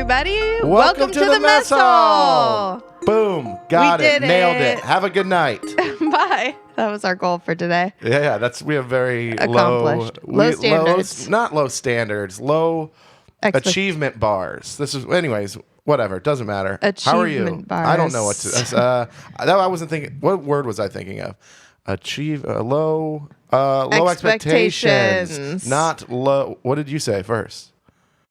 everybody. Welcome to the mess hall. Boom. Got it. Nailed it. Have a good night. Bye. That was our goal for today. Yeah, we have very accomplished. Low standards. Not low standards, low achievement bars. Anyways, whatever. Doesn't matter. How are you? Bars. I don't know what to. I wasn't thinking. What word was I thinking of? Low expectations. Not low. What did you say first?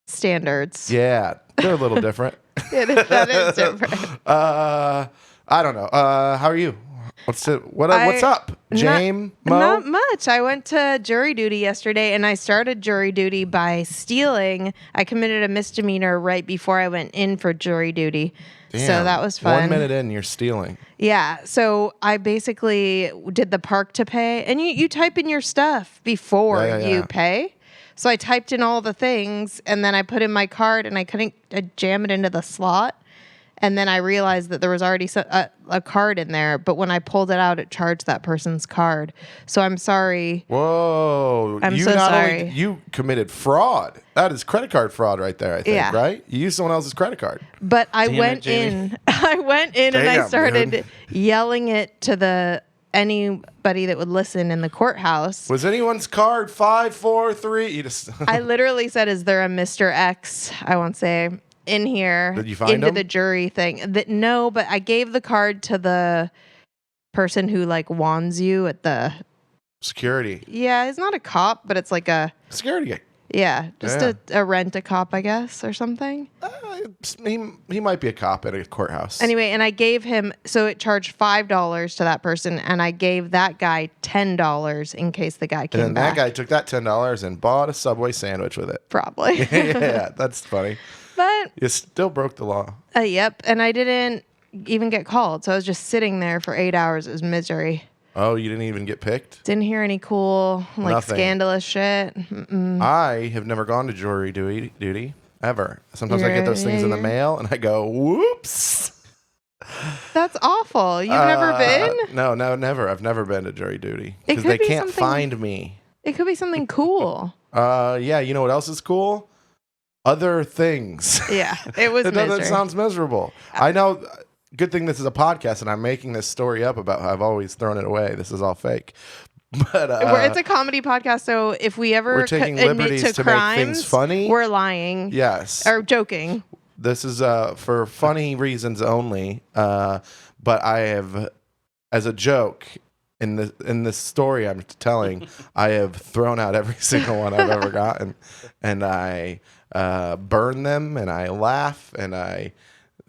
Standards. Yeah, they're a little different. That is different. I don't know. How are you? What's up, James? Not much. I went to jury duty yesterday, and I started jury duty by stealing. I committed a misdemeanor right before I went in for jury duty. Damn, so that was fun. 1 minute in, you're stealing. Yeah. So I basically did the park to pay, and you type in your stuff before you pay. So I typed in all the things, and then I put in my card, and I couldn't jam it into the slot. And then I realized that there was already a card in there, but when I pulled it out, it charged that person's card. So I'm sorry. Whoa. I'm so sorry. You committed fraud. That is credit card fraud right there, I think, right? You used someone else's credit card. But I went in and I started yelling it to anybody that would listen in the courthouse. Was anyone's card 543? You just I literally said, "Is there a Mr. X?" I won't say in here. Did you find into him? The jury thing. No, but I gave the card to the person who wands you at the security. Yeah, he's not a cop, but it's like a security guy. Yeah, just a rent-a-cop, I guess, or something. He might be a cop at a courthouse. Anyway, and I gave him, so it charged $5 to that person, and I gave that guy $10 in case the guy came back. And then that guy took that $10 and bought a Subway sandwich with it. Probably. Yeah, that's funny. But you still broke the law. Yep, and I didn't even get called, so I was just sitting there for 8 hours. It was misery. Oh, you didn't even get picked? Didn't hear any cool, scandalous shit. Mm-mm. I have never gone to jury duty, ever. Sometimes I get those things in the mail, and I go, whoops. That's awful. You've never been? No, never. I've never been to jury duty. Because they can't find me. It could be something cool. Yeah, you know what else is cool? Other things. Yeah, it was misery. That sounds miserable. I know... Good thing this is a podcast and I'm making this story up about how I've always thrown it away. This is all fake. But it's a comedy podcast, so if we ever we're taking liberties to crimes, make things funny, we're lying. Yes. Or joking. This is for funny reasons only. But I have, as a joke, in this story I'm telling, I have thrown out every single one I've ever gotten. And I burn them and I laugh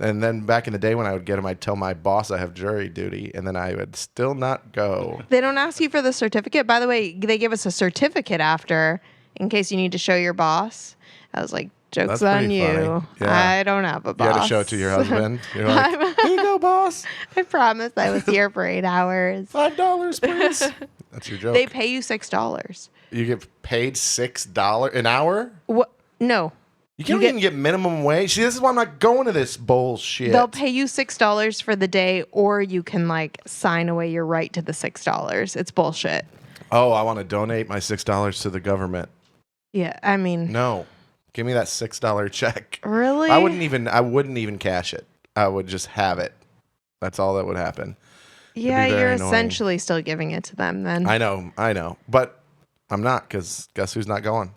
and then back in the day when I would get them, I'd tell my boss I have jury duty, and then I would still not go. They don't ask you for the certificate? By the way, they give us a certificate after, in case you need to show your boss. I was like, joke's on you. Yeah. I don't have a boss. You had to show it to your husband. You're like, here you go, boss. I promised I was here for 8 hours. $5, please. That's your joke. They pay you $6. You get paid $6 an hour? What? No. You can't even get minimum wage. See, this is why I'm not going to this bullshit. They'll pay you $6 for the day, or you can sign away your right to the $6. It's bullshit. Oh, I want to donate my $6 to the government. Yeah, I mean, no, give me that $6 check. Really? I wouldn't even cash it. I would just have it. That's all that would happen. Yeah, you're essentially still giving it to them then. I know, but I'm not, because guess who's not going?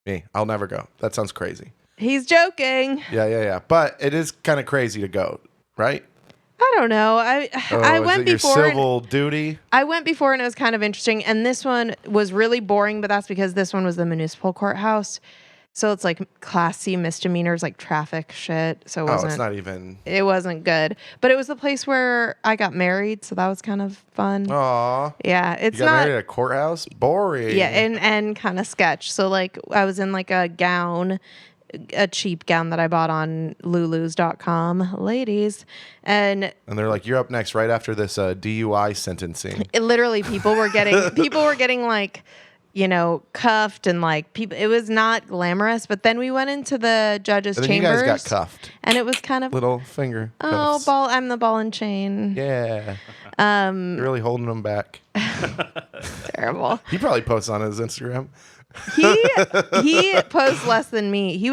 Me. I'll never go. That sounds crazy. He's joking. Yeah. But it is kind of crazy to go, right? I don't know. I went before. Your civil duty? I went before and it was kind of interesting. And this one was really boring, but that's because this one was the municipal courthouse. So it's Class C misdemeanors, traffic shit. So it's not even. It wasn't good. But it was the place where I got married, so that was kind of fun. Aw. Yeah, it's you got married at a courthouse? Boring. Yeah, and kind of sketch. So I was in a gown, a cheap gown that I bought on lulus.com, ladies. And they're like, you're up next right after this DUI sentencing. Literally people were getting cuffed and people. It was not glamorous. But then we went into the judge's chambers. You guys got cuffed. And it was kind of little finger. Oh, cuffs. I'm the ball and chain. Yeah. You're really holding them back. Terrible. He probably posts on his Instagram. He posed less than me. We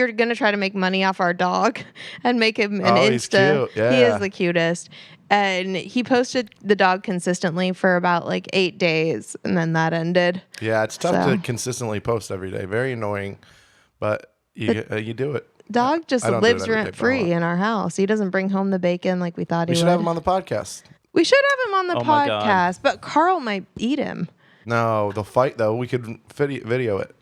were gonna try to make money off our dog and make him an Insta. He's cute. Yeah. He is the cutest. And he posted the dog consistently for about like 8 days, and then that ended. Yeah, it's tough to consistently post every day. Very annoying, but you do it. Dog just lives rent free in our house. He doesn't bring home the bacon like we thought he would. We should have him on the podcast. We should have him on the podcast, but Carl might eat him. No, they'll fight though. We could video it.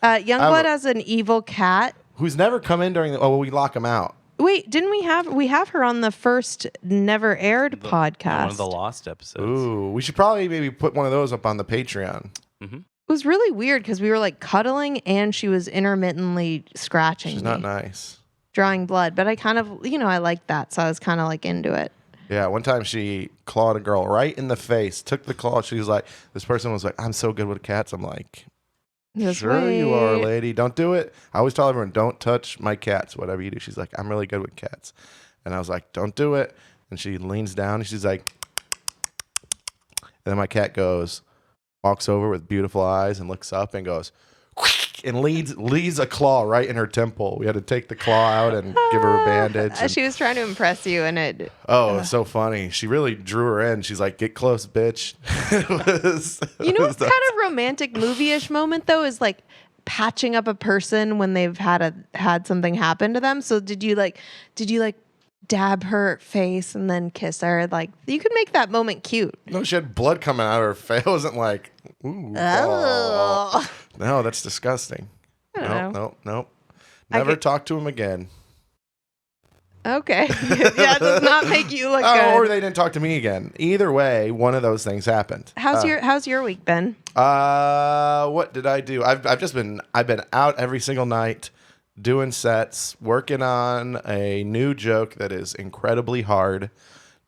Youngblood has an evil cat who's never come in during the. Oh, well, we lock him out. Wait, didn't we have her on the first never aired podcast? One of the lost episodes. Ooh, we should probably maybe put one of those up on the Patreon. Mm-hmm. It was really weird because we were like cuddling and she was intermittently scratching. She's not nice. Drawing blood, but I kind of, I liked that, so I was kind of like into it. Yeah, one time she clawed a girl right in the face, took the claw. She was like, this person was like, I'm so good with cats. I'm like, sure you are, lady. Don't do it. I always tell everyone, don't touch my cats, whatever you do. She's like, I'm really good with cats. And I was like, don't do it. And she leans down and she's like, and then my cat walks over with beautiful eyes and looks up and goes, and leads a claw right in her temple. We had to take the claw out and give her a bandage. She was trying to impress you, and it. Oh, it's so funny. She really drew her in. She's like, "Get close, bitch." What's kind of romantic movie-ish moment though is like patching up a person when they've had something happen to them. So did you dab her face and then kiss her? Like, you could make that moment cute. No, she had blood coming out of her face. It wasn't like, ooh. Oh. No, that's disgusting. Nope. Never talk to him again. Okay. Yeah, it does not make you look good. Or they didn't talk to me again. Either way, one of those things happened. How's your week been? What did I do? I've been out every single night doing sets, working on a new joke that is incredibly hard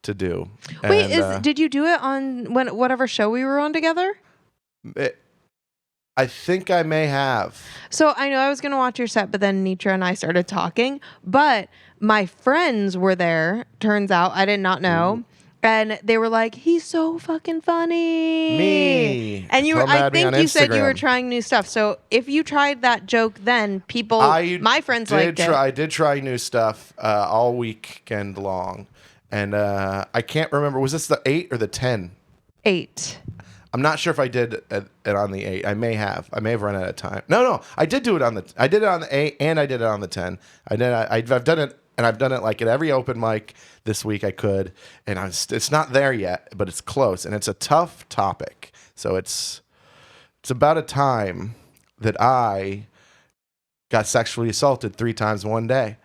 to do. Wait, did you do it on whatever show we were on together? I think I may have. So I know I was going to watch your set, but then Nitra and I started talking. But my friends were there, turns out. I did not know. And they were like, he's so fucking funny. Me. And I think you said you were trying new stuff. So if you tried that joke then, my friends liked it. I did try new stuff all weekend long. And I can't remember. Was this the 8 or the 10? 8. I'm not sure if I did it on the 8. I may have run out of time. No. I did do it on the 8 and I did it on the 10. I've done it, and I've done it like at every open mic this week I could, and it's not there yet, but it's close, and it's a tough topic. So it's about a time that I got sexually assaulted 3 times in one day,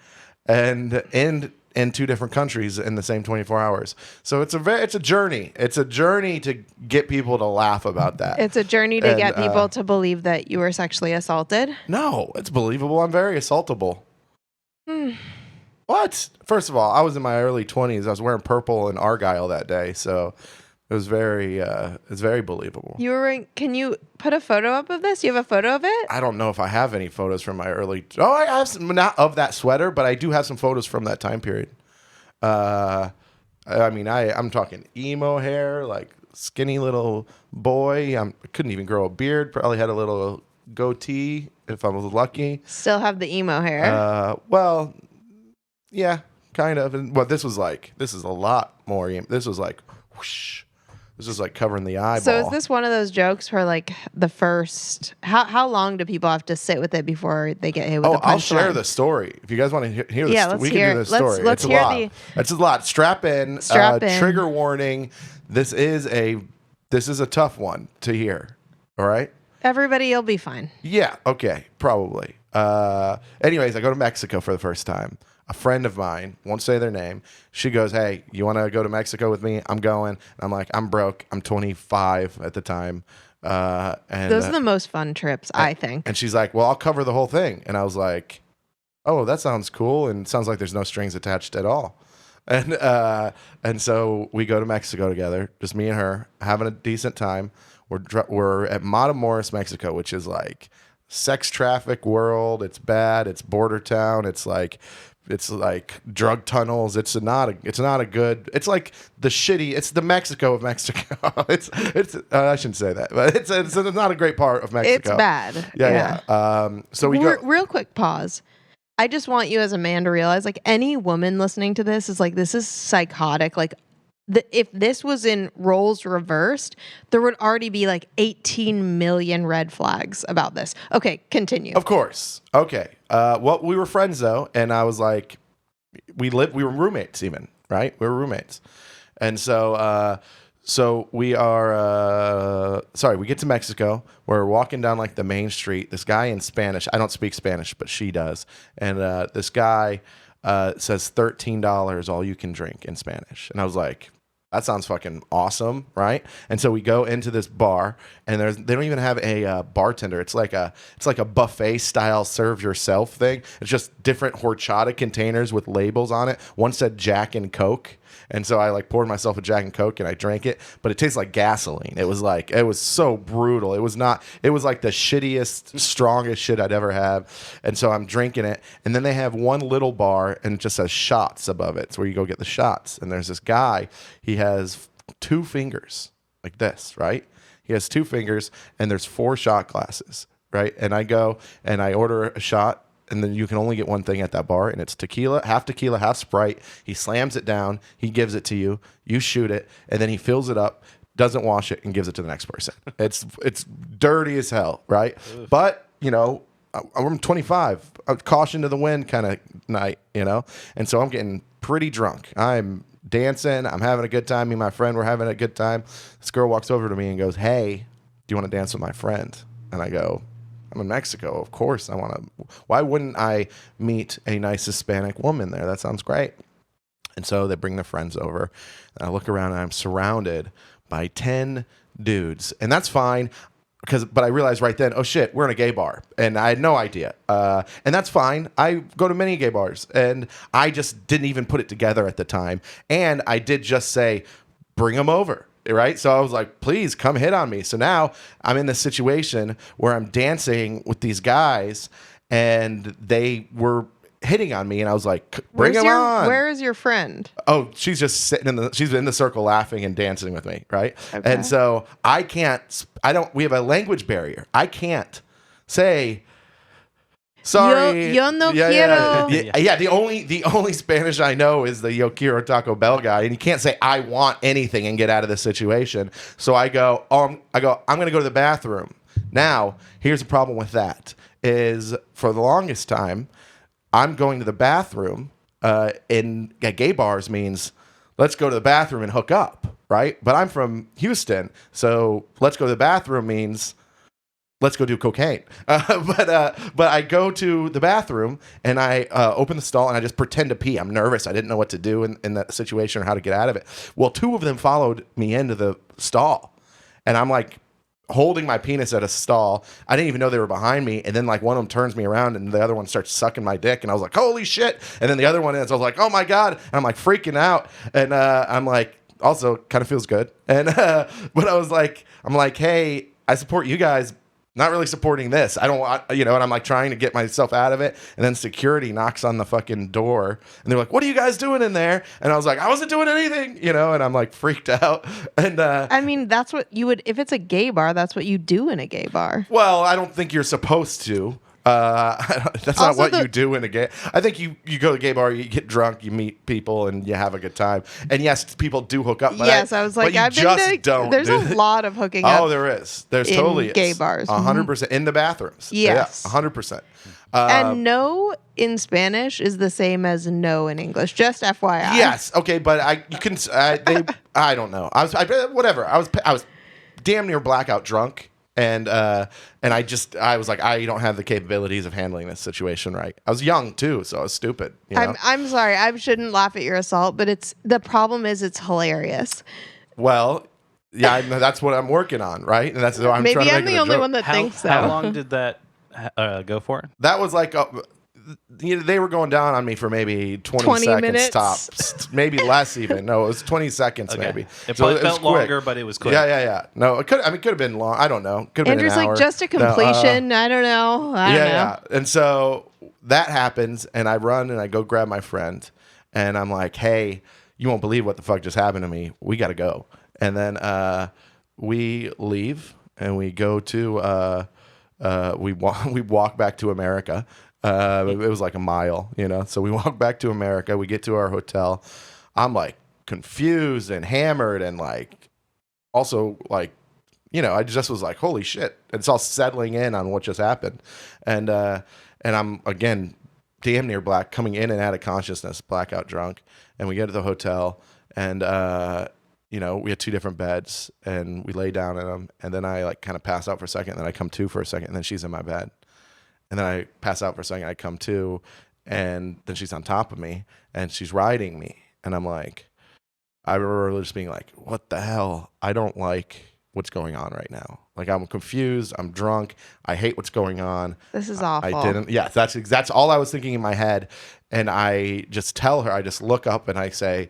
and in 2 different countries in the same 24 hours. So it's a journey. It's a journey to get people to laugh about that. It's a journey to get people to believe that you were sexually assaulted. No, it's believable. I'm very assaultable. What? First of all, I was in my early 20s. I was wearing purple and Argyle that day, so it was it's very believable. Can you put a photo up of this? You have a photo of it? I don't know if I have any photos from my early. Oh, I have some, not of that sweater, but I do have some photos from that time period. I'm talking emo hair, like skinny little boy. I couldn't even grow a beard. Probably had a little goatee if I was lucky. Still have the emo hair. Well, yeah, kind of. And this is a lot more. This was like whoosh. This is like covering the eyeball. So is this one of those jokes where like the first, how long do people have to sit with it before they get hit with the punchline? I'll share the story. If you guys want to hear the story, we can do the story. Let's hear the... It's a lot. Strap in. Trigger warning. This is a tough one to hear. All right? Everybody, you'll be fine. Yeah. Okay. Probably. Anyways, I go to Mexico for the first time. A friend of mine, won't say their name, she goes, hey, you want to go to Mexico with me? I'm going. And I'm like, I'm broke. I'm 25 at the time. And those are the most fun trips, I think. And she's like, well, I'll cover the whole thing. And I was like, oh, that sounds cool. And it sounds like there's no strings attached at all. And so we go to Mexico together, just me and her, having a decent time. We're at Matamoros, Mexico, which is like sex traffic world. It's bad. It's border town. It's like It's like drug tunnels. It's not a good. It's like the shitty. It's the Mexico of Mexico. it's. I shouldn't say that, but it's not a great part of Mexico. It's bad. Yeah. So we go. Real quick pause. I just want you as a man to realize, like, any woman listening to this is like, this is psychotic. Like, if this was in roles reversed, there would already be like 18 million red flags about this. Okay, continue. Of course. Okay. Well, we were friends though, and I was like, we were roommates even, right? We were roommates, and so we are. Sorry, we get to Mexico. We're walking down like the main street. This guy in Spanish. I don't speak Spanish, but she does, and this guy says $13 all you can drink in Spanish, and I was like, that sounds fucking awesome, right? And so we go into this bar, and they don't even have a bartender. It's like a buffet style serve yourself thing. It's just different horchata containers with labels on it. One said Jack and Coke, and so I like poured myself a Jack and Coke and I drank it, but it tastes like gasoline. It was so brutal. It was like the shittiest, strongest shit I'd ever had. And so I'm drinking it, and then they have one little bar and it just says shots above it. It's where you go get the shots. And there's this guy, he has 2 fingers like this, right? He has 2 fingers and there's 4 shot glasses, right? And I go and I order a shot, and then you can only get one thing at that bar, and it's tequila, half Sprite. He slams it down, he gives it to you, you shoot it, and then he fills it up, doesn't wash it, and gives it to the next person. It's dirty as hell, right? Oof. But, I'm 25, a caution to the wind kind of night, and so I'm getting pretty drunk. I'm dancing, I'm having a good time. Me and my friend were having a good time. This girl walks over to me and goes, "Hey, do you want to dance with my friend?" And I go, "I'm in Mexico, of course. Why wouldn't I meet a nice Hispanic woman there? That sounds great." And so they bring their friends over, and I look around and I'm surrounded by 10 dudes, and that's fine. But I realized right then, oh shit, we're in a gay bar, and I had no idea. And that's fine. I go to many gay bars, and I just didn't even put it together at the time. And I did just say, "Bring them over." Right? So I was like, "Please come hit on me." So now I'm in this situation where I'm dancing with these guys, and they were hitting on me, and I was like, "Bring them on." Where is your friend? Oh, she's just she's in the circle laughing and dancing with me, right? Okay. And so we have a language barrier. I can't say, "Sorry, yo no quiero." Yeah, the only Spanish I know is the "Yo quiero Taco Bell" guy, and you can't say "I want anything" and get out of this situation. So I go, "I'm going to go to the bathroom." Now, here's the problem with that is for the longest time, I'm going to the bathroom in gay bars means let's go to the bathroom and hook up, right? But I'm from Houston, so let's go to the bathroom means let's go do cocaine. But I go to the bathroom and I open the stall and I just pretend to pee. I'm nervous. I didn't know what to do in that situation or how to get out of it. Well, 2 of them followed me into the stall, and I'm like holding my penis at a stall. I didn't even know they were behind me. And then like one of them turns me around and the other one starts sucking my dick. And I was like, "Holy shit." And then the other one is, I was like, "Oh my God." And I'm like freaking out. And I'm like, also kind of feels good. And, but I'm like, "Hey, I support you guys. Not really supporting this. I don't want, and I'm like trying to get myself out of it. And then security knocks on the fucking door and they're like, "What are you guys doing in there?" And I was like, "I wasn't doing anything," and I'm like freaked out. And I mean, that's what you would, if it's a gay bar, that's what you do in a gay bar. Well, I don't think you're supposed to. That's not what you do in a gay. I think you go to a gay bar, you get drunk, you meet people, and you have a good time. And yes, people do hook up. But yes, I was like, I've been to. There's a lot of hooking up. Oh, there is. There's totally gay bars. 100% in the bathrooms. Yes, 100%. And no in Spanish is the same as no in English. Just FYI. Yes. Okay, but I don't know. Whatever. I was damn near blackout drunk. And I was like, I don't have the capabilities of handling this situation right. I was young too, so I was stupid. I'm sorry, I shouldn't laugh at your assault, but the problem is it's hilarious. Well, yeah, that's what I'm working on, right? And that's I'm maybe trying to I'm make the only one that thinks so. How long did that go for? That was like they were going down on me for maybe 20 seconds minutes? tops, maybe less even. No, it was 20 seconds maybe. It felt longer, but it was quick. Yeah. No, it could have been long. I don't know. Could have been an hour. Andrew's like, just a completion. I don't know. I don't know. And so that happens, and I run and I go grab my friend, and I'm like, hey, you won't believe what the fuck just happened to me. We got to go. And then we leave and we go to we walk back to America. It was like a mile, So we walk back to America. We get to our hotel. I'm like confused and hammered and like also like, I just was like, holy shit. It's all settling in on what just happened. And I'm again damn near coming in and out of consciousness, blackout drunk. And we get to the hotel and we had 2 different beds and we lay down in them. And then I like kind of pass out for a second. And then I come to for a second. And then she's in my bed. And then I pass out for a second. I come to. And then she's on top of me. And she's riding me. And I'm like, I remember just being like, what the hell? I don't like what's going on right now. Like, I'm confused. I'm drunk. I hate what's going on. This is awful. I didn't. Yeah, that's all I was thinking in my head. And I just tell her, I just look up and I say,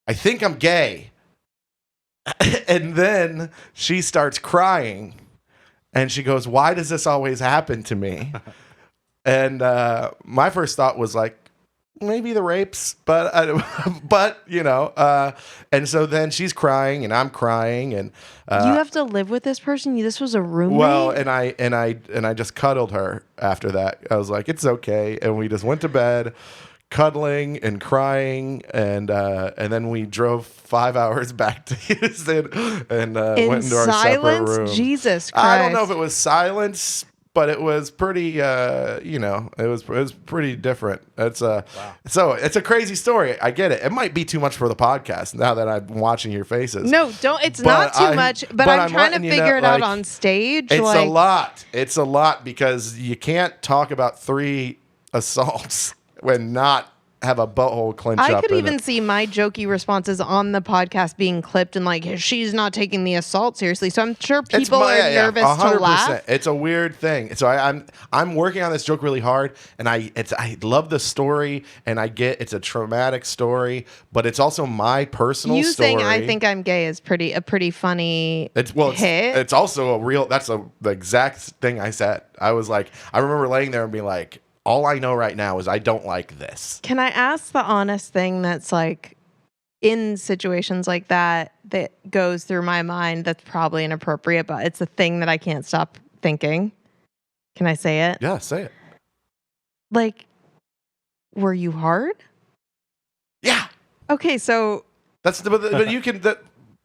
I think I'm gay. And then she starts crying and she goes, why does this always happen to me? And my first thought was like, maybe the rapes, but and so then she's crying and I'm crying and you have to live with this person. This was a roommate. Well, and I just cuddled her after that. I was like, it's okay, and we just went to bed, cuddling and crying, and then we drove 5 hours back to Houston and went into our separate rooms. Jesus Christ! I don't know if it was silence. But it was pretty, it was pretty different. So it's a crazy story. I get it. It might be too much for the podcast now that I'm watching your faces. No, don't. It's not too much. But I'm trying to figure it out on stage. It's a lot. It's a lot because you can't talk about 3 assaults when not have a butthole clench up. I could even see my jokey responses on the podcast being clipped and like, she's not taking the assault seriously. So I'm sure people are nervous 100%. To laugh. It's a weird thing. So I'm working on this joke really hard, and I love the story, and I get it's a traumatic story, but it's also my personal story. You saying I think I'm gay is a pretty funny hit. It's also a real. That's the exact thing I said. I was like, I remember laying there and being like, all I know right now is I don't like this. Can I ask the honest thing that's like in situations like that goes through my mind that's probably inappropriate, but it's a thing that I can't stop thinking? Can I say it? Yeah, say it. Like, were you hard? Yeah. Okay, so but you can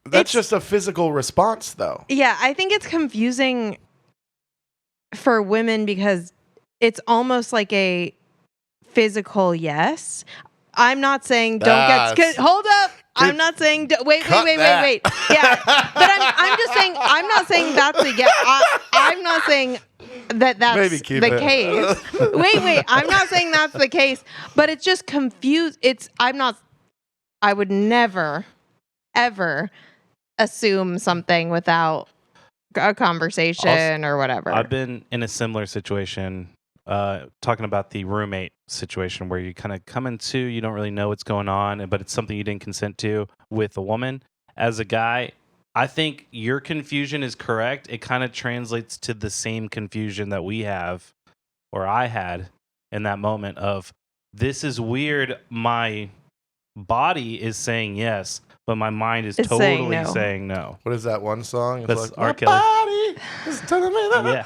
that's just a physical response though. Yeah, I think it's confusing for women because it's almost like a physical yes. I'm not saying don't get... Hold up. I'm not saying... Wait. Yeah. But I'm just saying... I'm not saying that's a yes. I'm not saying that's the case. Wait. I'm not saying that's the case. But it's just confused. I would never, ever assume something without a conversation or whatever. I've been in a similar situation... talking about the roommate situation where you kind of come into, you don't really know what's going on, but it's something you didn't consent to with a woman. As a guy, I think your confusion is correct. It kind of translates to the same confusion that we have, or I had in that moment of, this is weird. My body is saying yes, but my mind is totally saying no. What is that one song? It's That's like, R. Kelly. Body is telling me that. Yeah.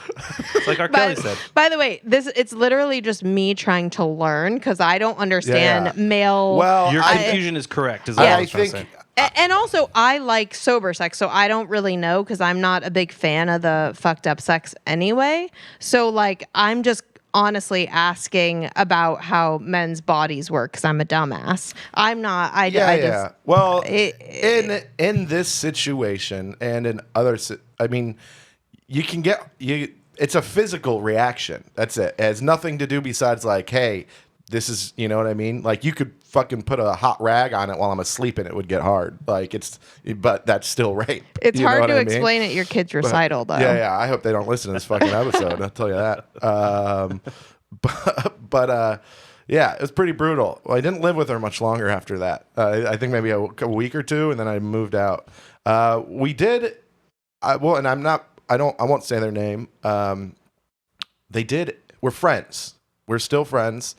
It's like R. Kelly said. By the way, it's literally just me trying to learn because I don't understand male. Well, your confusion is correct. Is what I was trying to say. And also, I like sober sex, so I don't really know because I'm not a big fan of the fucked up sex anyway. So, like, I'm just honestly asking about how men's bodies work because I'm a dumbass. I'm not. Yeah. Well, in this situation and in other, I mean, you can get It's a physical reaction. That's it. It has nothing to do besides like, hey, this is, you know what I mean? Like you could fucking put a hot rag on it while I'm asleep and it would get hard. Like but that's still rape. It's hard to explain at your kid's recital though. Yeah. I hope they don't listen to this fucking episode. I'll tell you that. Yeah, it was pretty brutal. Well, I didn't live with her much longer after that. I think maybe a week or two, and then I moved out. We did, and I won't say their name. We're friends. We're still friends.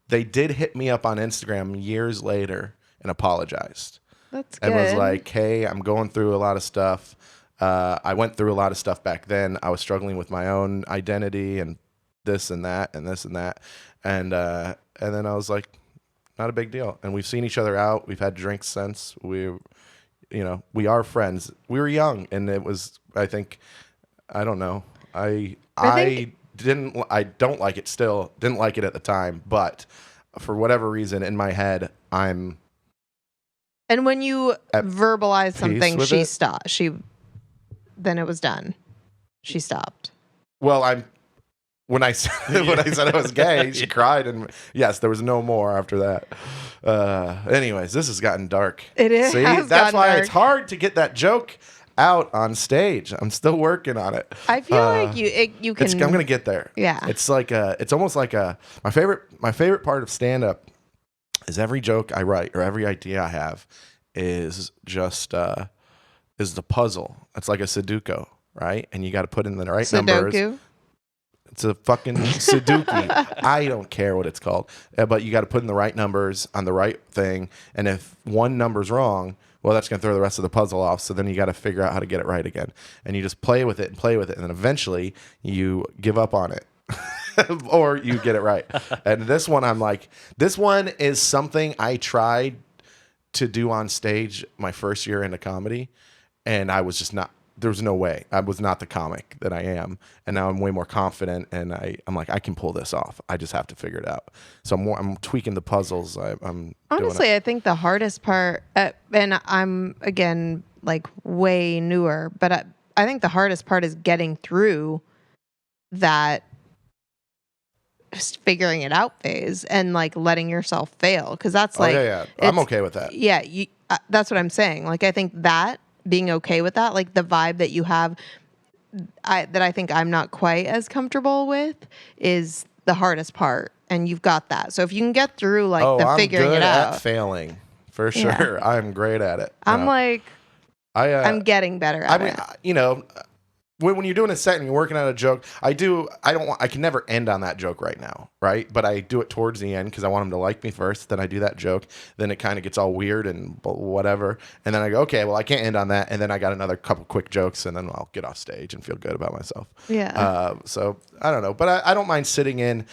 They did hit me up on Instagram years later and apologized. That's good. And was like, hey, I'm going through a lot of stuff. I went through a lot of stuff back then. I was struggling with my own identity and this and that and this and that. And then I was like, not a big deal. And we've seen each other out. We've had drinks since. We are friends. We were young, and it was, I think, I don't know. I don't like it still. Didn't like it at the time, but for whatever reason in my head, I'm. And when you verbalized something, she it. stopped. Then it was done. She stopped. Well, when I said I was gay, she cried, and yes, there was no more after that. Anyways, this has gotten dark. It is. See, that's why it's hard to get that joke out on stage. I'm still working on it. I feel like you can. I'm gonna get there. Yeah. It's like it's almost like my favorite part of stand up is every joke I write or every idea I have is just is the puzzle. It's like a Sudoku, right? And you got to put in the right numbers. It's a fucking Sudoku. I don't care what it's called, but you got to put in the right numbers on the right thing. And if one number's wrong, well, that's going to throw the rest of the puzzle off. So then you got to figure out how to get it right again. And you just play with it, and then eventually you give up on it. Or you get it right. And this one, I'm like, this one is something I tried to do on stage my first year into comedy, and I was just not. There was no way. I was not the comic that I am, and now I'm way more confident. And I'm like, I can pull this off. I just have to figure it out. So I'm tweaking the puzzles. I'm honestly, doing it. I think the hardest part, and I'm again like way newer, but I think the hardest part is getting through that figuring it out phase and like letting yourself fail, because that's like yeah. I'm okay with that. Yeah, that's what I'm saying. Like I think that being okay with that, like the vibe that you have, that I think I'm not quite as comfortable with, is the hardest part, and you've got that. So if you can get through like the figuring it out, I'm good at failing for sure. Yeah. I'm great at it. I'm like, I'm getting better at it. You know, when you're doing a set and you're working on a joke, I can never end on that joke right now, right? But I do it towards the end because I want them to like me first. Then I do that joke. Then it kind of gets all weird and whatever. And then I go, okay, well, I can't end on that. And then I got another couple quick jokes, and then I'll get off stage and feel good about myself. Yeah. So I don't know, but I don't mind sitting in.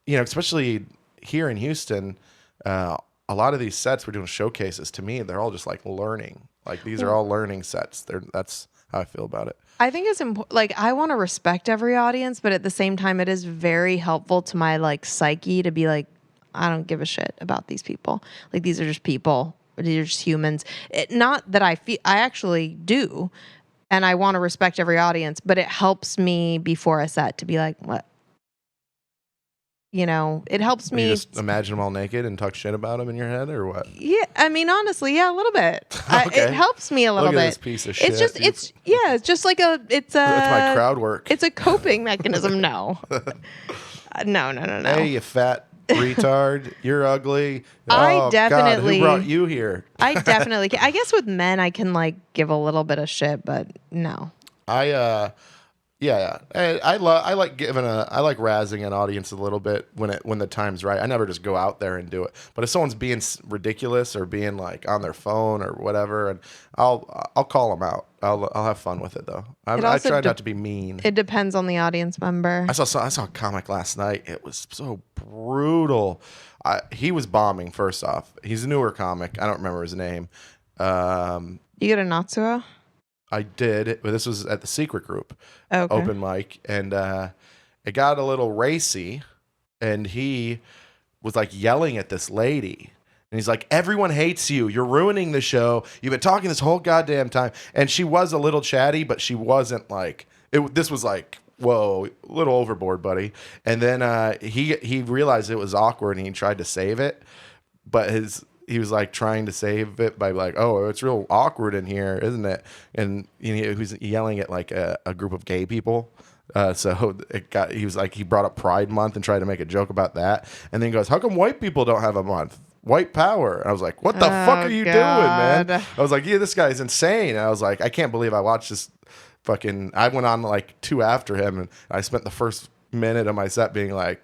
Especially here in Houston, a lot of these sets we're doing showcases. To me, they're all just like learning. Like these are all learning sets. That's how I feel about it. I think it's important. Like, I want to respect every audience, but at the same time, it is very helpful to my like psyche to be like, I don't give a shit about these people. Like, these are just people. These are just humans. Not that I actually do, and I want to respect every audience, but it helps me before a set to be like, what? You know, it helps me. You just imagine them all naked and talk shit about them in your head, or what? Yeah, I mean, honestly, yeah, a little bit. Okay. It helps me a little Look at bit. This piece of shit. It's just like it's that's my crowd work. It's a coping mechanism. No. No. Hey, you fat retard! You're ugly. I definitely. God, who brought you here? I definitely. I guess with men, I can like give a little bit of shit, but no. Yeah. I like razzing an audience a little bit when the time's right. I never just go out there and do it. But if someone's being ridiculous or being like on their phone or whatever, and I'll call them out. I'll have fun with it though. I try not to be mean. It depends on the audience member. I saw a comic last night. It was so brutal. He was bombing. First off, he's a newer comic. I don't remember his name. You get a Natsuo? I did, but this was at the Secret Group Okay. open mic, and it got a little racy, and he was like yelling at this lady, and he's like, "Everyone hates you. You're ruining the show. You've been talking this whole goddamn time." And she was a little chatty, but she wasn't like it. This was like, whoa, a little overboard, buddy. And then he realized it was awkward, and he tried to save it, but he was like trying to save it by like, oh, it's real awkward in here, isn't it? And he was yelling at like a group of gay people. So he was like, he brought up Pride Month and tried to make a joke about that. And then he goes, how come white people don't have a month? White power. And I was like, what the fuck are you doing, man? I was like, yeah, this guy's insane. And I was like, I can't believe I watched this I went on like 2 after him, and I spent the first minute of my set being like,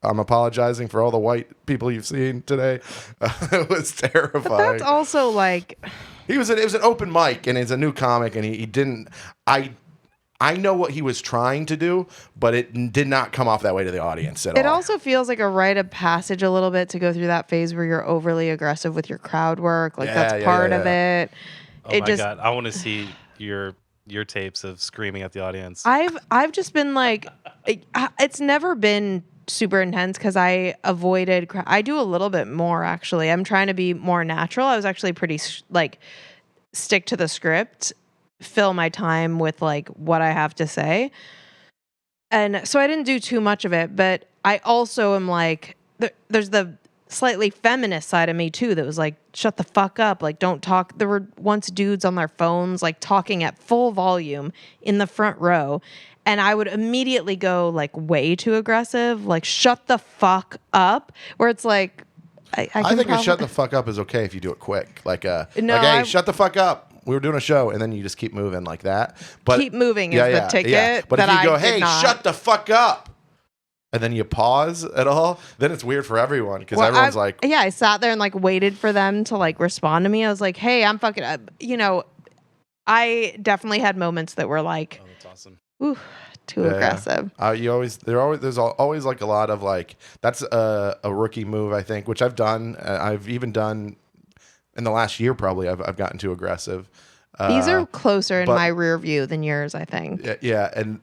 I'm apologizing for all the white people you've seen today. It was terrifying. But that's also like... It was an open mic, and he's a new comic, and he didn't... I know what he was trying to do, but it did not come off that way to the audience at all. It also feels like a rite of passage a little bit to go through that phase where you're overly aggressive with your crowd work. Like that's part of it. Oh my God. I want to see your tapes of screaming at the audience. I've just been like, it's never been super intense because I avoided. I do a little bit more actually. I'm trying to be more natural. I was actually pretty like stick to the script, fill my time with like what I have to say, and so I didn't do too much of it. But I also am like, there's the slightly feminist side of me too that was like, shut the fuck up, like don't talk. There were once dudes on their phones like talking at full volume in the front row, and I would immediately go like way too aggressive, like shut the fuck up, where it's like I think a shut the fuck up is okay if you do it quick, like No, like, hey, shut the fuck up, we were doing a show, and then you just keep moving like that. But keep moving is the ticket. Yeah. But that if you go, I hey, shut the fuck up, and then you pause at all, then it's weird for everyone because everyone's like... Yeah, I sat there and like waited for them to like respond to me. I was like, hey, I'm fucking up. You know, I definitely had moments that were like, oh, that's awesome. Ooh, too aggressive. There's always like a lot of like, that's a rookie move, I think, which I've done. I've even done in the last year, probably I've gotten too aggressive. These are closer in my rear view than yours, I think. Yeah. And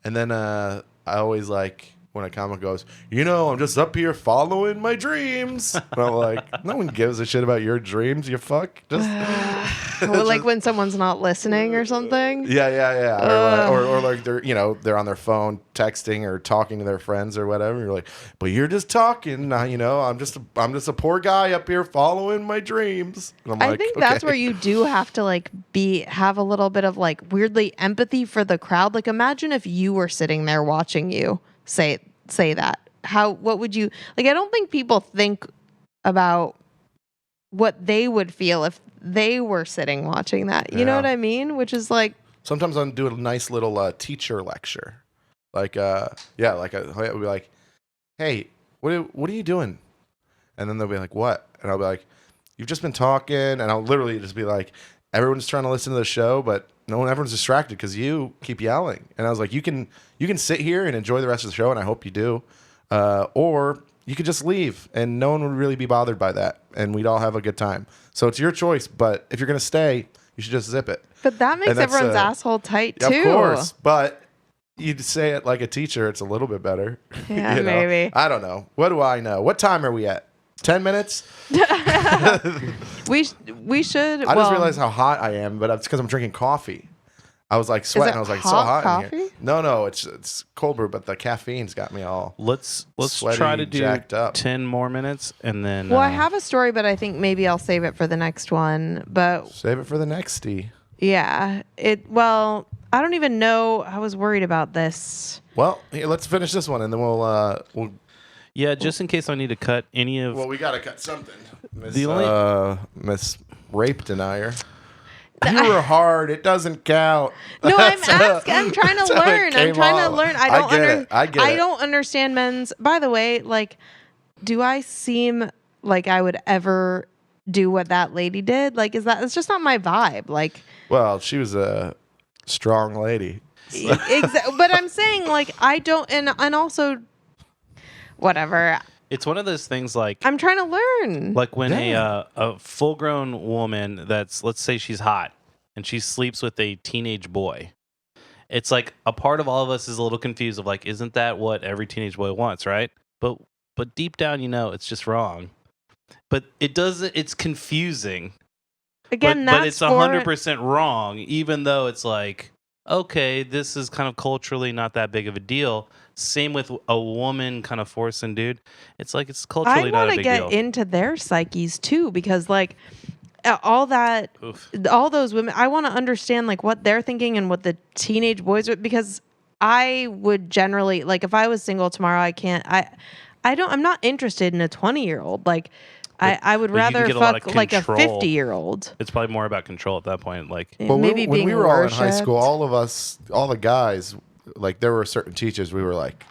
then I always like when a comic goes, I'm just up here following my dreams. And I'm like, no one gives a shit about your dreams, you fuck. Just well, like when someone's not listening or something. Yeah. Or like they're on their phone texting or talking to their friends or whatever. You're like, but you're just talking. I'm just a poor guy up here following my dreams. And I think that's where you do have to like have a little bit of like weirdly empathy for the crowd. Like imagine if you were sitting there watching you say that. What would you like? I don't think people think about what they would feel if they were sitting watching that. You know what I mean? Which is like, sometimes I'll do a nice little teacher lecture. Like, I'll be like, hey, what are you doing? And then they'll be like, what? And I'll be like, you've just been talking. And I'll literally just be like, everyone's trying to listen to the show, but everyone's distracted because you keep yelling. And I was like, you can sit here and enjoy the rest of the show, and I hope you do. Or you could just leave, and no one would really be bothered by that, and we'd all have a good time. So it's your choice, but if you're going to stay, you should just zip it. But that makes everyone's asshole tight, too. Of course, but you'd say it like a teacher, it's a little bit better. Yeah, maybe. I don't know. What do I know? What time are we at? 10 minutes? we should. I just realized how hot I am, but it's because I'm drinking coffee. I was like sweating. I was like, so hot coffee? in here. No, it's cold brew, but the caffeine's got me all Let's sweaty, try to do jacked up. 10 more minutes, and then. Well, I have a story, but I think maybe I'll save it for the next one. But save it for the nexty. Yeah. Well, I don't even know. I was worried about this. Well, here, let's finish this one, and then we'll. Yeah, just in case I need to cut any of. Well, we got to cut something. Miss Rape Denier. You were hard. It doesn't count. No, I'm asking. I'm trying to learn. I get it. I don't understand men's. By the way, like, do I seem like I would ever do what that lady did? Like, it's just not my vibe. Like, well, she was a strong lady. Exactly. But I'm saying, like, I don't, and also, whatever. It's one of those things like I'm trying to learn. Like when a full-grown woman that's, let's say she's hot and she sleeps with a teenage boy. It's like a part of all of us is a little confused of like, isn't that what every teenage boy wants, right? But deep down, it's just wrong. But it's confusing. Again, but it's 100% wrong, even though it's like, okay, this is kind of culturally not that big of a deal. Same with a woman kind of forcing dude. It's like it's culturally not a big deal. I want to get into their psyches too, because like all those women, I want to understand like what they're thinking and what the teenage boys are, because I would generally, like, if I was single tomorrow, I'm not interested in a 20-year-old. Like, I would rather fuck like a 50-year-old. It's probably more about control at that point. Like, maybe when we were all in high school, all of us, all the guys, like, there were certain teachers we were like,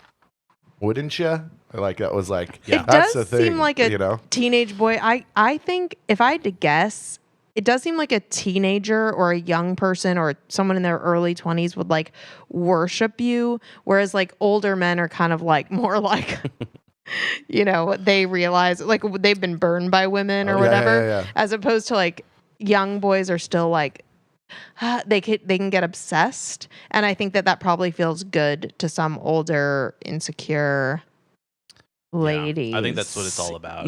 Wouldn't you? Like that was like, It that's does the thing, seem like a teenage boy. I think if I had to guess, it does seem like a teenager or a young person or someone in their early 20s would like worship you, whereas like older men are kind of like more like they realize like they've been burned by women or whatever, as opposed to like young boys are still like they can get obsessed, and I think that probably feels good to some older insecure ladies. I think that's what it's all about.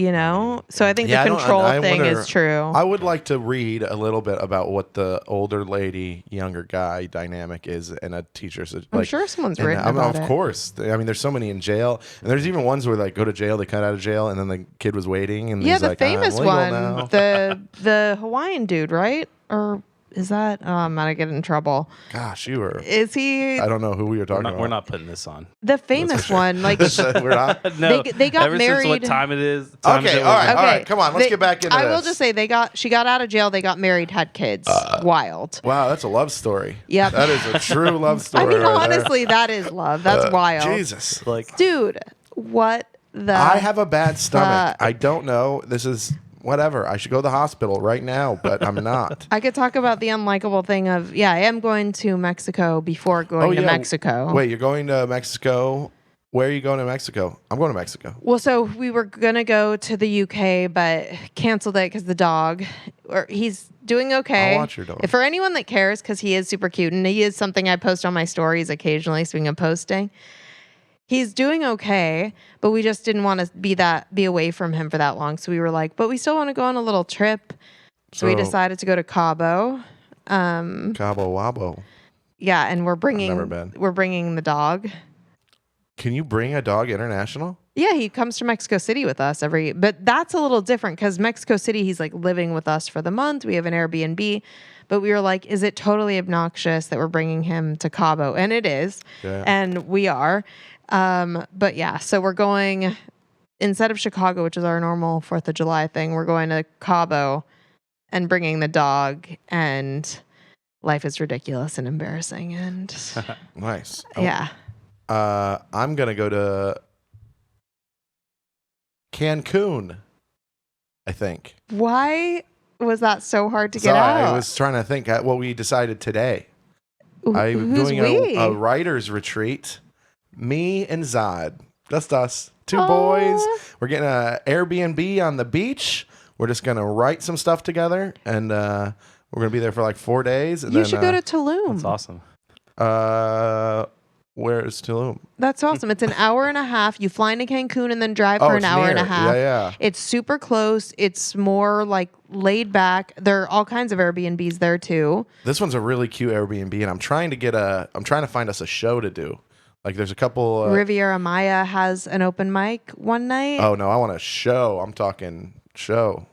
So I think the control thing is true. I would like to read a little bit about what the older lady, younger guy dynamic is in a teacher's. I'm sure someone's written about it. Of course. I mean, there's so many in jail, and there's even ones where like go to jail, they cut out of jail, and then the kid was waiting, and he's the like, famous I'm one, now. the Hawaiian dude, right? Or is that? Oh, I'm gonna get in trouble. Gosh, you were. Is he? I don't know who we were talking about. We're not putting this on. The famous one, like we're not. No, they got ever married. Since what time it is? All right. Come on, let's get back into this. I will just say she got out of jail. They got married, had kids. Wild. Wow, that's a love story. Yep. That is a true love story. I mean, right honestly, that is love. That's wild. Jesus, dude, what the? I have a bad stomach. I don't know. This is. Whatever. I should go to the hospital right now, but I'm not. I could talk about the unlikable thing of, I am going to Mexico before going to Mexico. Wait, you're going to Mexico? Where are you going to Mexico? I'm going to Mexico. Well, so we were going to go to the UK, but canceled it because the dog, he's doing okay. I'll watch your dog. For anyone that cares, because he is super cute, and he is something I post on my stories occasionally, speaking of posting. He's doing okay, but we just didn't want to be away from him for that long. So we were like, but we still want to go on a little trip. So we decided to go to Cabo. Cabo Wabo. Yeah, and we're bringing the dog. Can you bring a dog international? Yeah, he comes to Mexico City with us but that's a little different because Mexico City, he's like living with us for the month. We have an Airbnb, but we were like, is it totally obnoxious that we're bringing him to Cabo? And it is, and we are. But yeah, so we're going instead of Chicago, which is our normal 4th of July thing, we're going to Cabo and bringing the dog, and life is ridiculous and embarrassing. And nice. Yeah. I'm going to go to Cancun, I think. Why was that so hard to get out? I was trying to think what we decided today. I'm doing a writer's retreat. Me and Zod. Just us. 2 boys. We're getting an Airbnb on the beach. We're just going to write some stuff together, and we're going to be there for like 4 days. And you should go to Tulum. That's awesome. Where is Tulum? That's awesome. It's an hour and a half. You fly into Cancun and then drive for an hour and a half. Yeah. It's super close. It's more like laid back. There are all kinds of Airbnbs there too. This one's a really cute Airbnb, and I'm trying to find us a show to do. Like there's a couple. Riviera Maya has an open mic one night. Oh no, I want a show. I'm talking show.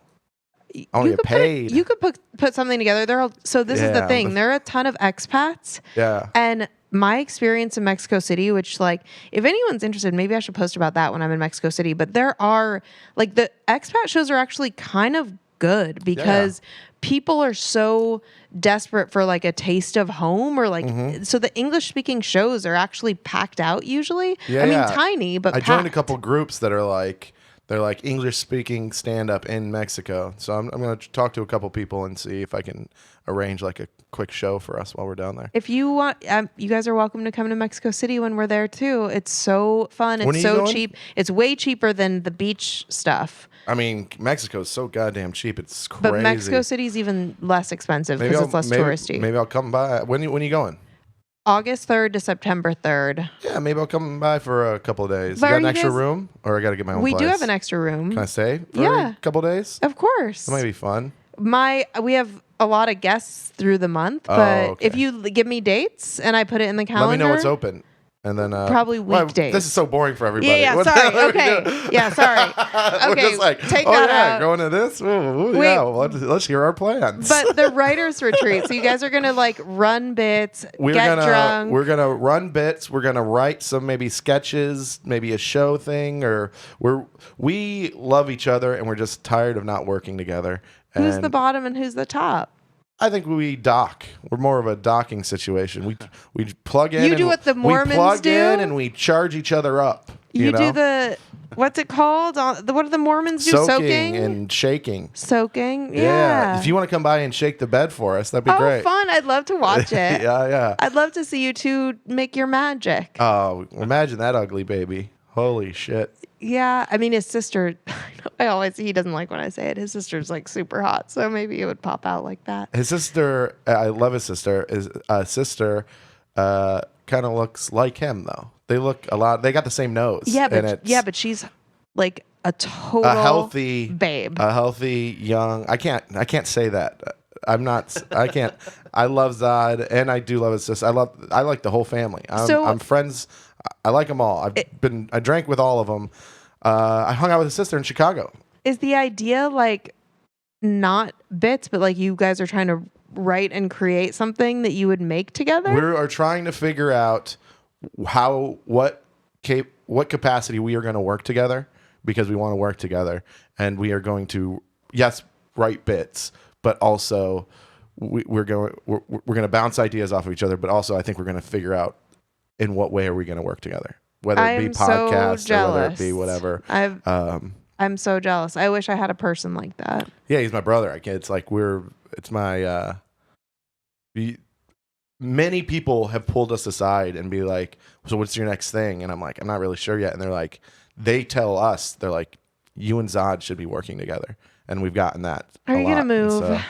I want to get paid. You could put something together. This is the thing. There are a ton of expats. Yeah. And my experience in Mexico City, which like, if anyone's interested, maybe I should post about that when I'm in Mexico City. But there are like the expat shows are actually kind of good because people are so desperate for like a taste of home or like so the English speaking shows are actually packed out usually. I mean tiny but I joined a couple groups that are like they're like English speaking stand up in Mexico. So I'm going to talk to a couple people and see if I can arrange like a quick show for us while we're down there. If you want, you guys are welcome to come to Mexico City when we're there too. It's so fun. It's so cheap. It's way cheaper than the beach stuff. I mean, Mexico is so goddamn cheap. It's crazy. But Mexico City's even less expensive because it's less touristy. Maybe I'll come by. When are you going? August 3rd to September 3rd. Yeah, maybe I'll come by for a couple of days. You got an extra room? Or I got to get my own place? We do have an extra room. Can I stay for a couple of days? Of course. That might be fun. We have a lot of guests through the month, but if you give me dates and I put it in the calendar. Let me know what's open. And then probably weekdays. This is so boring for everybody. Yeah, sorry. Okay. Yeah, sorry. We're just like, take that out. Going to this? Yeah, let's hear our plans. But the writers retreat. So you guys are gonna like run bits, get drunk. We're gonna run bits. We're gonna write some maybe sketches, maybe a show thing, or we love each other and we're just tired of not working together. Who's the bottom and who's the top? I think we dock. We're more of a docking situation. We plug in. You do what the Mormons we plug do? in and we charge each other up. You know? do the what's it called? What do the Mormons do? Soaking and shaking. Soaking. Yeah. If you want to come by and shake the bed for us, that'd be great. Oh, fun! I'd love to watch it. Yeah. I'd love to see you two make your magic. Oh, imagine that ugly baby. Holy shit. Yeah, I mean his sister. He doesn't like when I say it. His sister's like super hot, so maybe it would pop out like that. His sister, I love his sister. His sister kind of looks like him though. They look a lot. They got the same nose. Yeah, but she's like a total healthy babe. A healthy young. I can't say that. I'm not. I can't. I love Zod, and I do love his sister. I like the whole family. I'm friends. I like them all. I drank with all of them. I hung out with his sister in Chicago. Is the idea like not bits, but like you guys are trying to write and create something that you would make together? We are trying to figure out what capacity we are going to work together, because we want to work together, and we are going to write bits, but also we're going to bounce ideas off of each other, but also I think we're going to figure out in what way are we going to work together, whether it be podcast or whether it be whatever. I'm so jealous. I wish I had a person like that. Yeah, he's my brother. It's like it's my. Many people have pulled us aside and be like, "So what's your next thing?" And I'm like, "I'm not really sure yet." And they're like, they tell us, they're like, "You and Zod should be working together," and we've gotten that. Are you gonna move?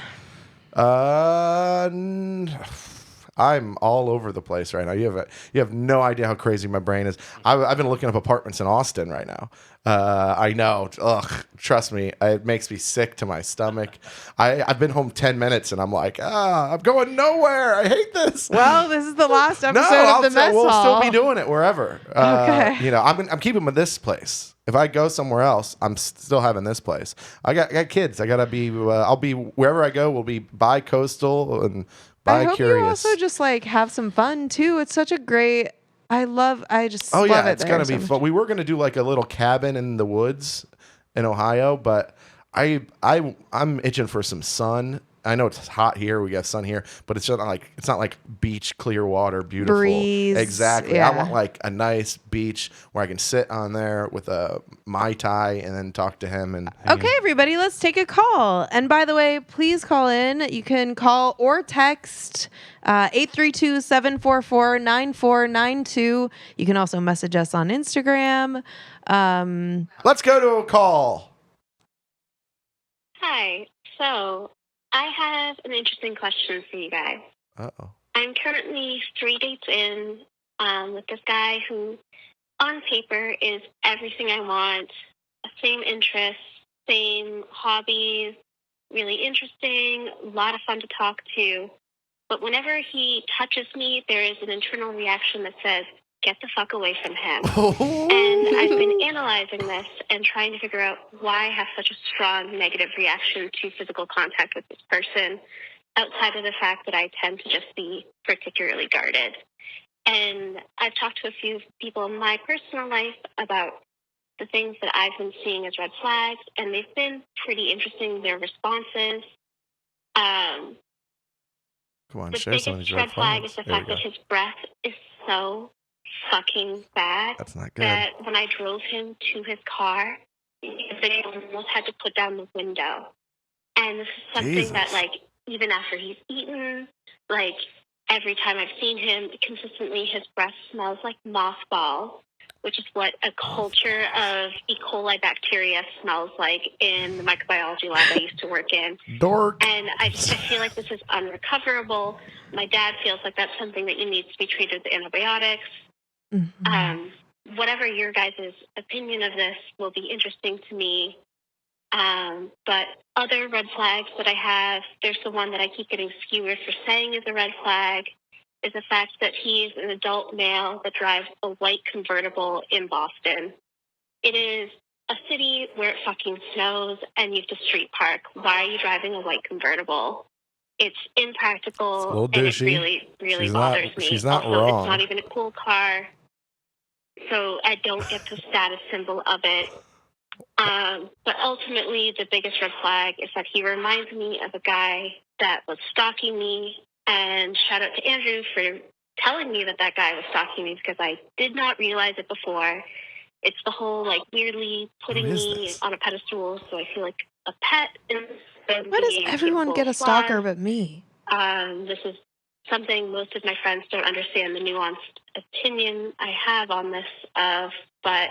I'm all over the place right now. You have no idea how crazy my brain is. I've been looking up apartments in Austin right now. I know. Ugh, trust me, it makes me sick to my stomach. I've been home 10 minutes and I'm like, I'm going nowhere. I hate this. Well, this is the last episode of the mess we'll hall. still be doing it wherever. Okay. I'm keeping with this place. If I go somewhere else, I'm still having this place. I got kids. I gotta be. I'll be wherever I go. Will be bi-coastal and I hope bi-curious. you also just like have some fun too. It's such a great. I just Oh love yeah, it it's gonna be fun. We were gonna do like a little cabin in the woods in Ohio, but I'm itching for some sun. I know it's hot here. We got sun here, but it's not like beach, clear water, beautiful. Breeze. Exactly. Yeah. I want like a nice beach where I can sit on there with a Mai Tai and then talk to him. And okay, everybody, let's take a call. And by the way, please call in. You can call or text 832-744-9492. You can also message us on Instagram. Let's go to a call. Hi. So I have an interesting question for you guys. Uh-oh. I'm currently 3 dates in with this guy who, on paper, is everything I want. Same interests, same hobbies, really interesting, a lot of fun to talk to. But whenever he touches me, there is an internal reaction that says, get the fuck away from him. And I've been analyzing this and trying to figure out why I have such a strong negative reaction to physical contact with this person, outside of the fact that I tend to just be particularly guarded. And I've talked to a few people in my personal life about the things that I've been seeing as red flags, and they've been pretty interesting, their responses. Come on, The share some of biggest these red flag is the There we fact go. that his breath is so fucking bad That's not good. that when I drove him to his car, I almost had to put down the window. And this is something that, like, even after he's eaten, like, every time I've seen him, consistently his breath smells like mothballs, which is what a culture of E. coli bacteria smells like in the microbiology lab I used to work in. Dork. And I feel like this is unrecoverable. My dad feels like that's something that you need to be treated with antibiotics. Mm-hmm. Whatever your guys' opinion of this will be interesting to me. But other red flags that I have, there's the one that I keep getting skewered for saying is a red flag, is the fact that he's an adult male that drives a white convertible in Boston. It is a city where it fucking snows and you have to street park. Why are you driving a white convertible? It's impractical, and it really, really bothers me. She's not also, wrong. It's not even a cool car, so I don't get the status symbol of it. But ultimately, the biggest red flag is that he reminds me of a guy that was stalking me. And shout out to Andrew for telling me that that guy was stalking me, because I did not realize it before. It's the whole like weirdly putting me on a pedestal, so I feel like a pet. Why does everyone get a stalker but me? This is something most of my friends don't understand, the nuanced opinion I have on this. But I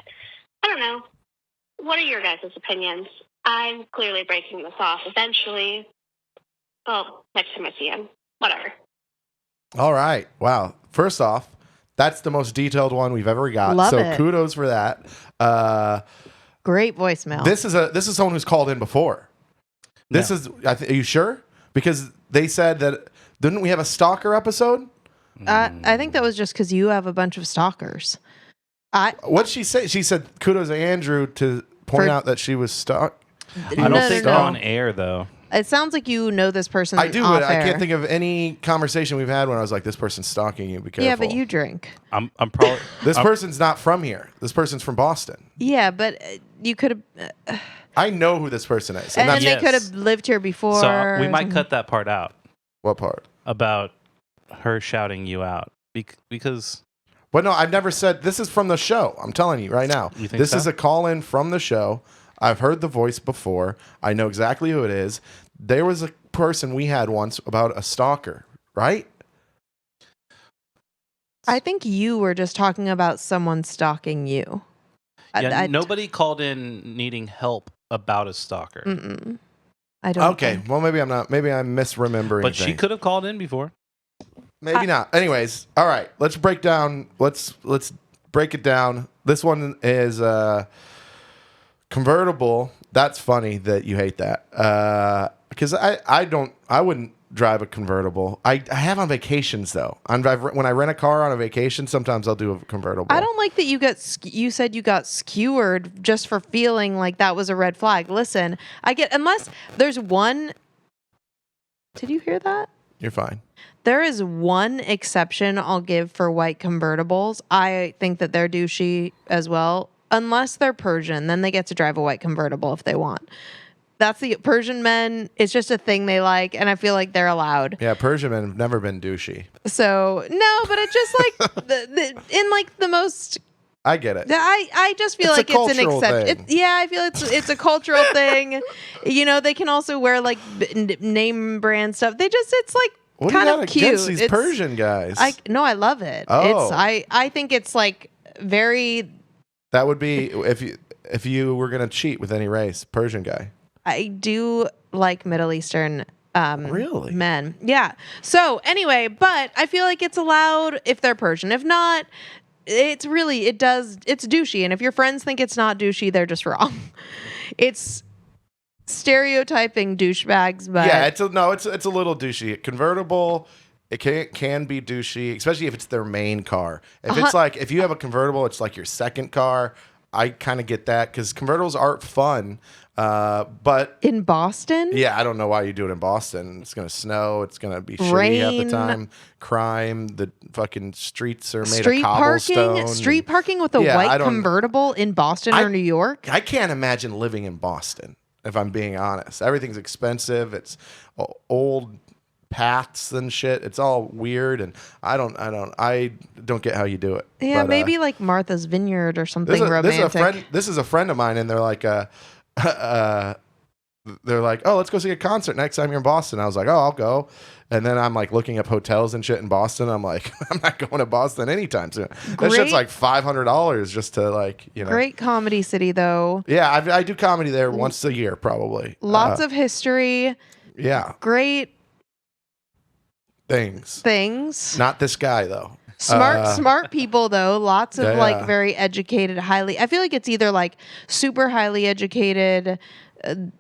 don't know. What are your guys' opinions? I'm clearly breaking this off eventually. Well, next time I see him. Whatever. All right. Wow. First off, that's the most detailed one we've ever got. Love so it. Kudos for that. Great voicemail. This is someone who's called in before. This is. Are you sure? Because they said that. Didn't we have a stalker episode? I think that was just because you have a bunch of stalkers. What'd she say? She said kudos to Andrew to point out that she was stalked. I don't think they're on air though. It sounds like you know this person. I do, but I can't think of any conversation we've had when I was like, "This person's stalking you. Be careful." Yeah, but you drink. I'm probably this person's not from here. This person's from Boston. Yeah, but you could have. I know who this person is, And that's they could have lived here before. So we might cut that part out. What part? About her shouting you out because. But no, I've never said this is from the show. I'm telling you right now. You think this so? is a call in from the show. I've heard the voice before. I know exactly who it is. There was a person we had once about a stalker, right? I think you were just talking about someone stalking you. Yeah, nobody called in needing help about a stalker. I don't. Okay, think. well maybe I'm not. Maybe I'm misremembering. But she could have called in before. Maybe not. Anyways, all right. Let's break down. Let's break it down. This one is convertible. That's funny that you hate that. Because I wouldn't drive a convertible. I have on vacations though. When I rent a car on a vacation, sometimes I'll do a convertible. I don't like that you said you got skewered just for feeling like that was a red flag. Listen, unless there's one. Did you hear that? You're fine. There is one exception I'll give for white convertibles. I think that they're douchey as well. Unless they're Persian, then they get to drive a white convertible if they want. That's the Persian men. It's just a thing they like, and I feel like they're allowed. Yeah, Persian men have never been douchey. So no, but it just like in like the most. I get it. I just feel like it's an exception. I feel it's a cultural thing. You know, they can also wear like name brand stuff. It's like kind of cute. Against these Persian guys? I love it. Oh. I think it's like very. That would be if you were gonna cheat with any race, Persian guy. I do like Middle Eastern really men. Yeah. So anyway, but I feel like it's allowed if they're Persian. If not, it's douchey. And if your friends think it's not douchey, they're just wrong. It's stereotyping douchebags, but yeah, it's a little douchey. Convertible, it can be douchey, especially if it's their main car. If it's like if you have a convertible, it's like your second car. I kind of get that because convertibles aren't fun. But in Boston, yeah, I don't know why you do it in Boston. It's gonna snow. It's gonna be shitty half the time. Crime. The fucking streets are made of cobblestone. Street parking with a white convertible in Boston or New York. I can't imagine living in Boston. If I'm being honest, everything's expensive. It's old paths and shit. It's all weird, and I don't get how you do it. Yeah, but, maybe like Martha's Vineyard or something romantic. This is a friend of mine, and they're like, they're like, oh, let's go see a concert next time you're in Boston. I was like, oh, I'll go. And then I'm like looking up hotels and shit in Boston. I'm like, I'm not going to Boston anytime soon. That shit's like $500 just to like, you know. Great comedy city though. Yeah, I do comedy there once a year probably. Lots of history. Yeah. Great things. Not this guy though. Smart people though. Lots of like very educated, I feel like it's either like super highly educated,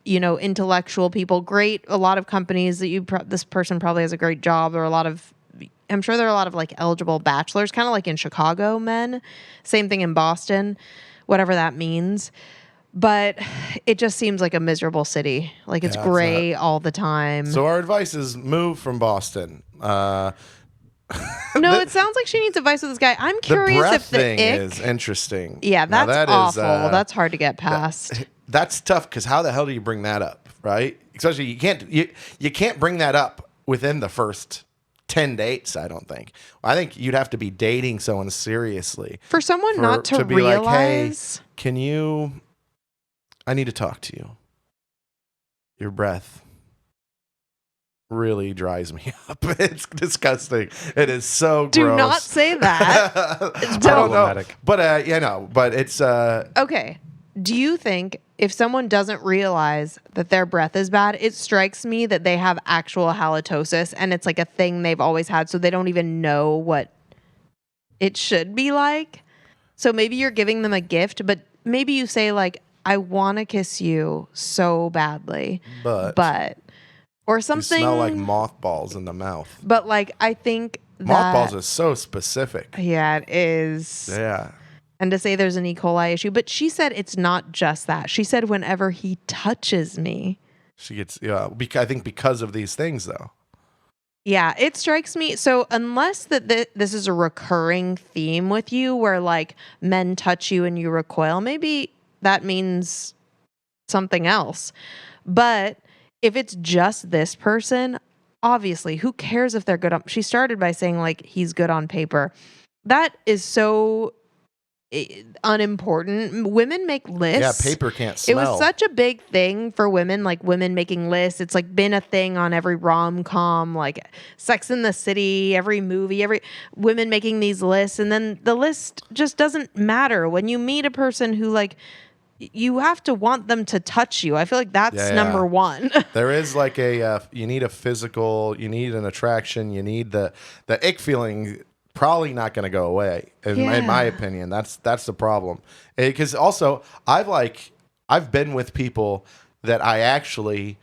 intellectual people. Great. A lot of companies that this person probably has a great job. I'm sure there are a lot of like eligible bachelors, kind of like in Chicago men. Same thing in Boston, whatever that means. But it just seems like a miserable city. Like it's gray all the time. So our advice is move from Boston. No, it sounds like she needs advice with this guy. I'm curious the breath if the thing ick is interesting. Yeah, that's awful. That's hard to get past. that's tough because how the hell do you bring that up, right? Especially you can't bring that up within the first 10 dates, I don't think. I think you'd have to be dating someone seriously. For someone not to be realize. Like, hey, I need to talk to you. Your breath really dries me up. It's disgusting. It is so gross. Do not say that. I don't know. But, but it's... Okay. Do you think if someone doesn't realize that their breath is bad, it strikes me that they have actual halitosis and it's like a thing they've always had, so they don't even know what it should be like? So maybe you're giving them a gift, but maybe you say like, I want to kiss you so badly, but or something. You smell like mothballs in the mouth. But like, I think mothballs is so specific. Yeah, it is. Yeah. And to say there's an E. coli issue, but she said it's not just that. She said whenever he touches me, she gets I think because of these things though. Yeah, it strikes me. So unless this is a recurring theme with you, where like men touch you and you recoil, maybe that means something else. But if it's just this person, obviously, who cares if they're good on... She started by saying like he's good on paper. That is so unimportant. Women make lists. Yeah, paper can't smell. It was such a big thing for women, like women making lists. It's like been a thing on every rom-com, like Sex in the City, every movie, every women making these lists. And then the list just doesn't matter. When you meet a person who like, you have to want them to touch you. I feel like that's number one. There is like you need a physical, you need an attraction, you need the ick feeling. Probably not going to go away, in my opinion. That's the problem. Because also, I've been with people that I actually,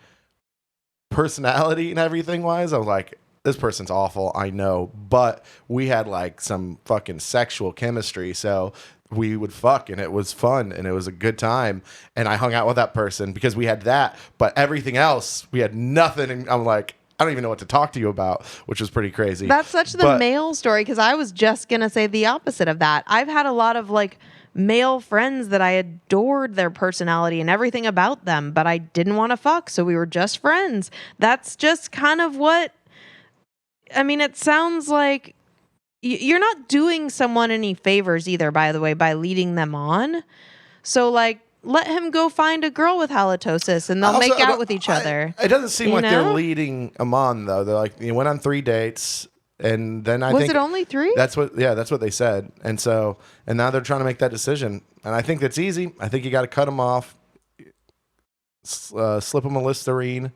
personality and everything wise, I was like, this person's awful, I know, but we had like some fucking sexual chemistry, so we would fuck and it was fun and it was a good time, and I hung out with that person because we had that, but everything else we had nothing, and I'm like, I don't even know what to talk to you about, which was pretty crazy. That's such the male story, because I was just going to say the opposite of that. I've had a lot of like male friends that I adored their personality and everything about them, but I didn't want to fuck, so we were just friends. That's just kind of what... I mean, it sounds like you're not doing someone any favors either, by the way, by leading them on. So like, let him go find a girl with halitosis and they'll make out with each other. It doesn't seem like they're leading him on though. They're like, you went on 3 dates and then I think... Was it only 3? That's what they said. And now they're trying to make that decision. And I think that's easy. I think you got to cut them off, slip them a Listerine.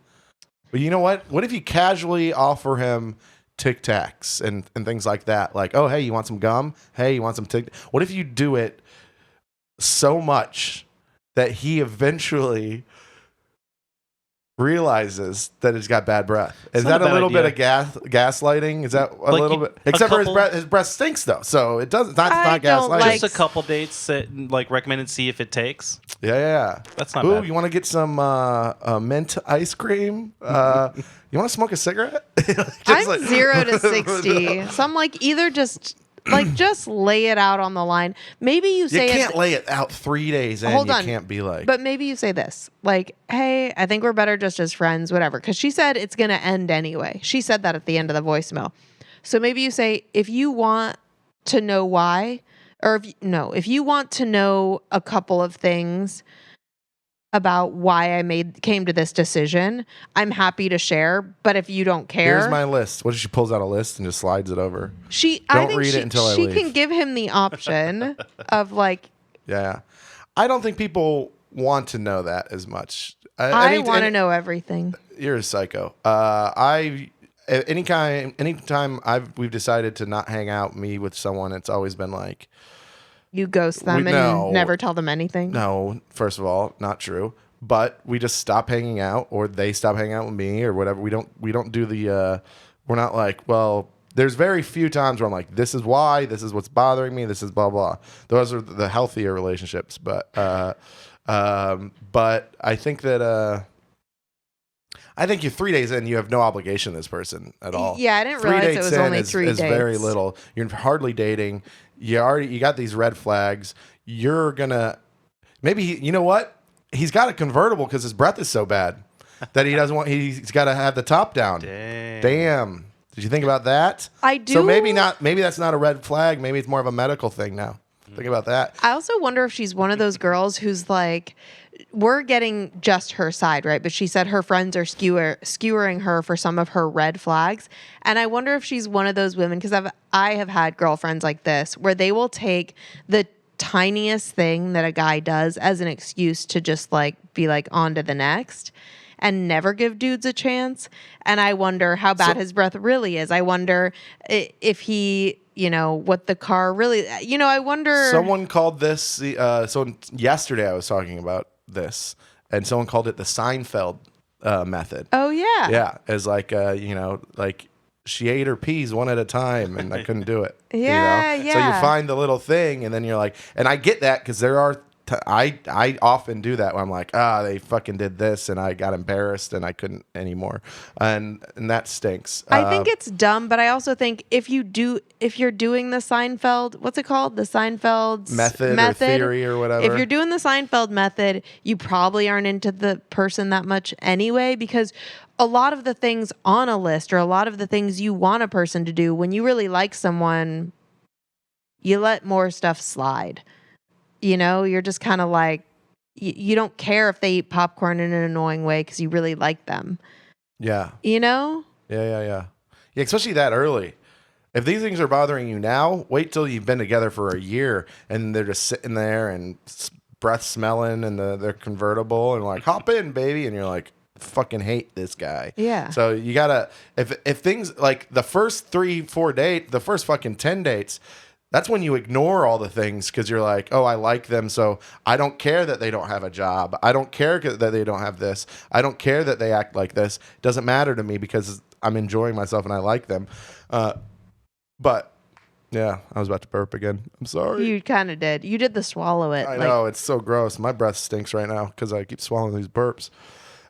But you know what? What if you casually offer him Tic Tacs and things like that? Like, oh, hey, you want some gum? Hey, you want some Tic... What if you do it so much that he eventually realizes that he's got bad breath? Is that a little bit of gaslighting? Is that a little bit? Except for his breath stinks though, so it doesn't. Not gaslighting. Just a couple dates that like recommend and see if it takes. Yeah. That's not bad. You want to get some mint ice cream? You want to smoke a cigarette? I'm like 0 to 60, so I'm like either just lay it out on the line. Maybe you say you can't lay it out 3 days in. You can't be like... But maybe you say this, like, hey, I think we're better just as friends, whatever. Because she said it's going to end anyway. She said that at the end of the voicemail. So maybe you say, if you want to know why, or if you want to know a couple of things about why I came to this decision, I'm happy to share. But if you don't care, here's my list. What if she pulls out a list and just slides it over? I think read it until I leave. She can give him the option of like. Yeah, I don't think people want to know that as much. I want to know everything. You're a psycho. Anytime we've decided to not hang out me with someone, it's always been like, you ghost them and never tell them anything? No, first of all, not true. But we just stop hanging out, or they stop hanging out with me, or whatever. We don't do the. We're not like, well. There's very few times where I'm like, this is why, this is what's bothering me, this is blah blah. Those are the healthier relationships. But I think that I think you're 3 days in, you have no obligation to this person at all. Yeah, I didn't realize it was only 3 days. Is very little. You're hardly dating. You got these red flags. You're gonna maybe you know what? he's got a convertible because his breath is so bad that he doesn't want. He's got to have the top down. Damn. Did you think about that? I do. So maybe not. Maybe that's not a red flag. Maybe it's more of a medical thing now. Think about that. I also wonder if she's one of those girls who's like, we're getting just her side, right? But she said her friends are skewering her for some of her red flags. And I wonder if she's one of those women, because I have had girlfriends like this where they will take the tiniest thing that a guy does as an excuse to just like be like on to the next and never give dudes a chance. And I wonder how bad his breath really is. I wonder if he, what the car really, I wonder. Someone called this, so yesterday I was talking about this, and someone called it the Seinfeld method. Oh, yeah. Yeah. As like, like she ate her peas one at a time and I couldn't do it. Yeah, So you yeah. find the little thing and then you're like, and I get that because there are, I often do that when I'm like, they fucking did this and I got embarrassed and I couldn't anymore. And that stinks. I think it's dumb, but I also think if you're doing the Seinfeld, what's it called? The Seinfeld method or theory or whatever. If you're doing the Seinfeld method, you probably aren't into the person that much anyway, because a lot of the things on a list or a lot of the things you want a person to do, when you really like someone, you let more stuff slide. You're just kind of like, you don't care if they eat popcorn in an annoying way because you really like them. Yeah. Yeah, Especially that early. If these things are bothering you now, wait till you've been together for a year and they're just sitting there and breath smelling and they're convertible and like, hop in, baby. And you're like, fucking hate this guy. Yeah. So you gotta, if things like the first 3-4 dates, the first fucking 10 dates, that's when you ignore all the things because you're like, oh, I like them, so I don't care that they don't have a job. I don't care that they don't have this. I don't care that they act like this. It doesn't matter to me because I'm enjoying myself and I like them. But, yeah, I was about to burp again. I'm sorry. You kind of did. You did the swallow it. I know. It's so gross. My breath stinks right now because I keep swallowing these burps.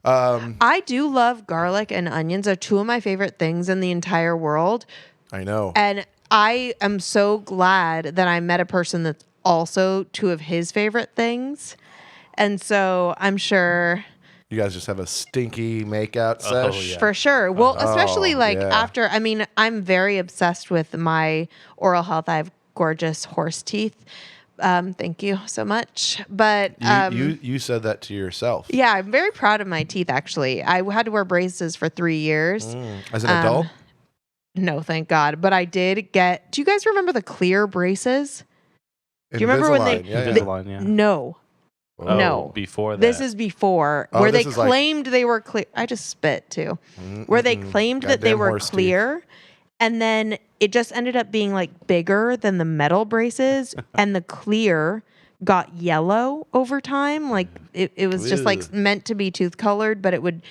I do love garlic and onions. They're two of my favorite things in the entire world. I know. And I am so glad that I met a person that's also two of his favorite things. And so I'm sure you guys just have a stinky makeout sesh. Yeah. for sure. Well, especially yeah. after, I'm very obsessed with my oral health. I have gorgeous horse teeth. Thank you so much. But you said that to yourself. yeah, I'm very proud of my teeth, actually. I had to wear braces for 3 years. As an adult? No, thank God. But I did get. Do you guys remember the clear braces? Do you remember when they? Invisalign, yeah. No. Oh, No. Before that. This is before where they claimed they were clear. I just spit too. Where they claimed that they were clear, and then it just ended up being like bigger than the metal braces, and the clear got yellow over time. Like it was just like meant to be tooth colored, but it would.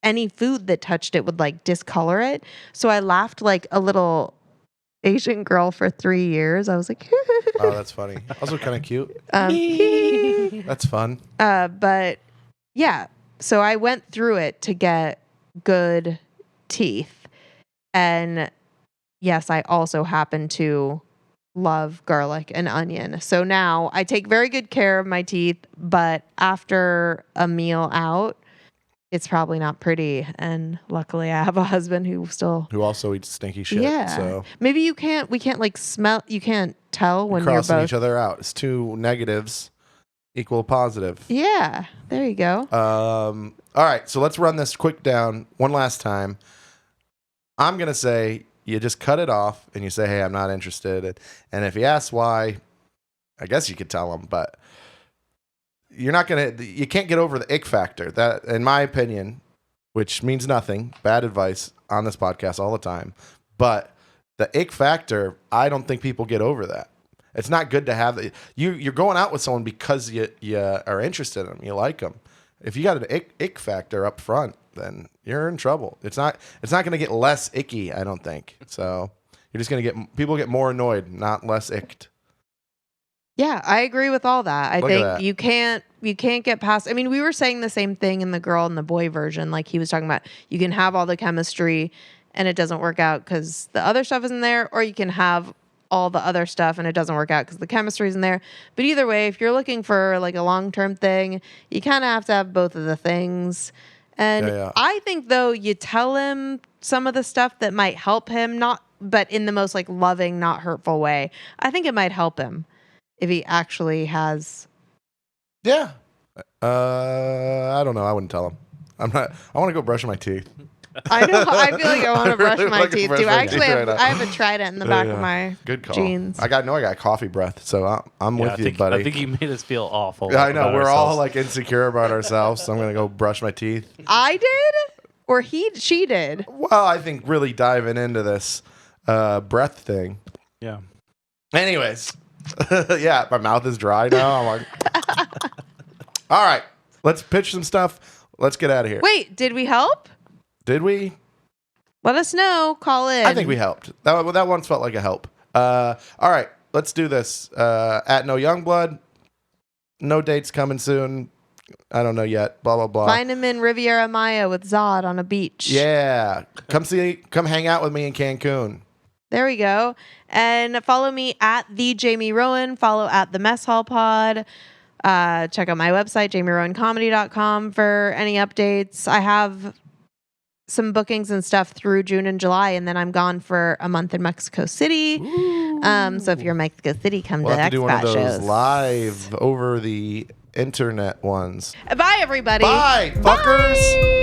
Any food that touched it would like discolor it. So I laughed like a little Asian girl for 3 years. I was like, oh, that's funny. Also kind of cute. That's fun. But yeah, so I went through it to get good teeth. And yes, I also happen to love garlic and onion. So now I take very good care of my teeth, but after a meal out, it's probably not pretty, and luckily I have a husband who also eats stinky shit. Yeah. So maybe we can't like smell. You can't tell when you're crossing both each other out. It's two negatives equal positive. Yeah, there you go. All right, so let's run this quick down one last time. I'm gonna say you just cut it off and you say, "Hey, I'm not interested." And if he asks why, I guess you could tell him, but. You can't get over the ick factor. That, in my opinion, which means nothing, bad advice on this podcast all the time. But the ick factor, I don't think people get over that. It's not good to have you're going out with someone because you are interested in them, you like them. If you got an ick factor up front, then you're in trouble. It's not going to get less icky, I don't think. So you're just going to people get more annoyed, not less icked. Yeah, I agree with all that. I think you can't get past. I mean, we were saying the same thing in the girl and the boy version. Like he was talking about, you can have all the chemistry and it doesn't work out because the other stuff isn't there, or you can have all the other stuff and it doesn't work out because the chemistry isn't there. But either way, if you're looking for like a long-term thing, you kind of have to have both of the things. And I think though you tell him some of the stuff that might help him, but in the most like loving, not hurtful way. I think it might help him if he actually has. Yeah. I don't know. I wouldn't tell him. I want to go brush my teeth. I know. I feel like I want to brush my teeth too. I actually have a Trident in the back of my Good call. jeans. I got coffee breath, so I'm with you, buddy. I think you made us feel awful. Yeah, I know. We're ourselves. all like insecure about ourselves, so I'm gonna go brush my teeth. I did, or she did. Well, I think really diving into this breath thing. Yeah. Anyways, yeah, my mouth is dry now. I'm like, all right, let's pitch some stuff. Let's get out of here. Wait, did we help? Did we? Let us know. Call in. I think we helped. That once felt like a help. All right, let's do this. At No Youngblood. No dates coming soon. I don't know yet. Blah, blah, blah. Find him in Riviera Maya with Zod on a beach. Yeah. Come hang out with me in Cancun. There we go. And follow me at the Jamie Rowan. Follow at the Mess Hall Pod. Check out my website, jamierowancomedy.com for any updates. I have some bookings and stuff through June and July, and then I'm gone for a month in Mexico City. So if you're in Mexico City, come We'll to have to do one of Expat those shows. live over the internet ones. Bye, everybody. Bye, fuckers. Bye.